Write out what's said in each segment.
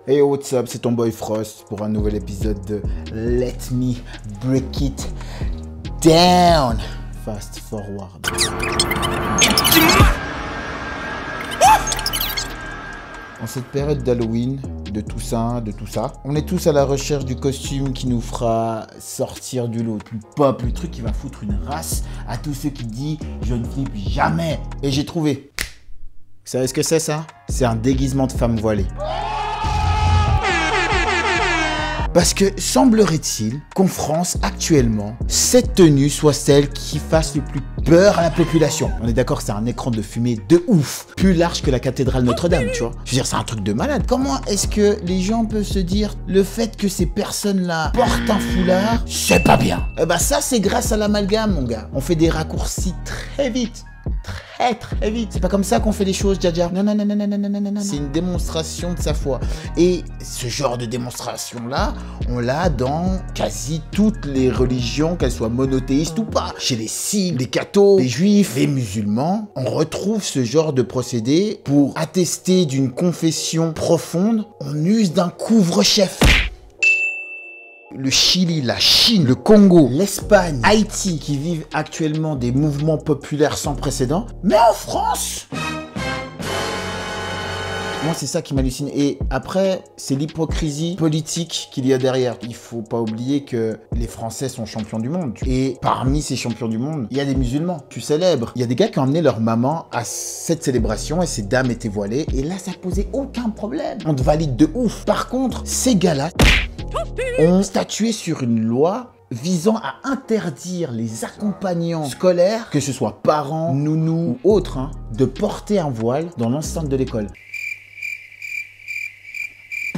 Hey what's up, c'est ton boy Frost pour un nouvel épisode de Let Me Break It Down. Fast forward. En cette période d'Halloween, de Toussaint, de tout ça, on est tous à la recherche du costume qui nous fera sortir du lot. Le pop, le truc qui va foutre une race à tous ceux qui disent « je ne flippe jamais ». Et j'ai trouvé. Vous savez ce que c'est ça? C'est un déguisement de femme voilée. Parce que semblerait-il qu'en France, actuellement, cette tenue soit celle qui fasse le plus peur à la population. On est d'accord que c'est un écran de fumée de ouf, plus large que la cathédrale Notre-Dame, tu vois. Je veux dire, c'est un truc de malade. Comment est-ce que les gens peuvent se dire le fait que ces personnes-là portent un foulard, c'est pas bien? Eh ben ça, c'est grâce à l'amalgame, mon gars. On fait des raccourcis très vite. Très vite. C'est pas comme ça qu'on fait les choses, Dja. Non. C'est une démonstration de sa foi. Et ce genre de démonstration-là, on l'a dans quasi toutes les religions, qu'elles soient monothéistes ou pas. Chez les Sikhs, les cathos, les juifs, les musulmans, on retrouve ce genre de procédé pour attester d'une confession profonde. On use d'un couvre-chef. Le Chili, la Chine, le Congo, l'Espagne, Haïti, qui vivent actuellement des mouvements populaires sans précédent. Mais en France, moi, c'est ça qui m'hallucine. Et après, c'est l'hypocrisie politique qu'il y a derrière. Il faut pas oublier que les Français sont champions du monde. Et parmi ces champions du monde, il y a des musulmans. Tu célèbres. Il y a des gars qui ont emmené leur maman à cette célébration et ces dames étaient voilées. Et là, ça posait aucun problème. On te valide de ouf. Par contre, ces gars-là ont statué sur une loi visant à interdire les accompagnants scolaires, que ce soit parents, nounous ou autres, de porter un voile dans l'enceinte de l'école.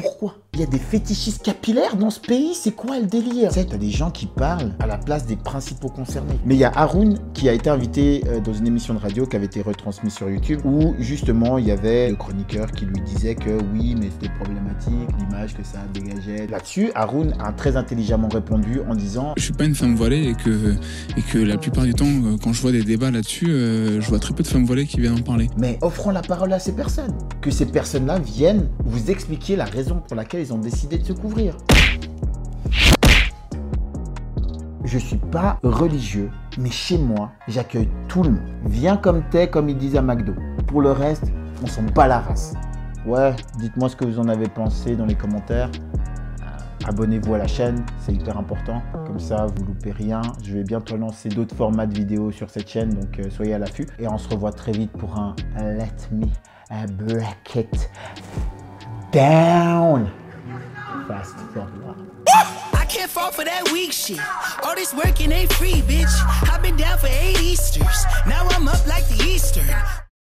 Pourquoi? Il y a des fétichistes capillaires dans ce pays, c'est quoi le délire? Tu sais, t'as des gens qui parlent à la place des principaux concernés. Mais il y a Haroun qui a été invité dans une émission de radio qui avait été retransmise sur YouTube où justement il y avait le chroniqueur qui lui disait que oui, mais c'était problématique, l'image que ça dégageait. Là-dessus, Haroun a très intelligemment répondu en disant « Je suis pas une femme voilée et que la plupart du temps, quand je vois des débats là-dessus, je vois très peu de femmes voilées qui viennent en parler. » Mais offrons la parole à ces personnes. Que ces personnes-là viennent vous expliquer la raison pour laquelle ils ont décidé de se couvrir. Je suis pas religieux, mais chez moi, j'accueille tout le monde. Viens comme t'es, comme ils disent à McDo. Pour le reste, on s'en bat la race. Ouais, dites-moi ce que vous en avez pensé dans les commentaires. Abonnez-vous à la chaîne, c'est hyper important. Comme ça, vous loupez rien. Je vais bientôt lancer d'autres formats de vidéos sur cette chaîne, donc soyez à l'affût. Et on se revoit très vite pour un Let Me Break It Down. Fast forward. I can't fall for that weak shit. All this working ain't free, bitch. I've been down for 8 Easters. Now I'm up like the Eastern.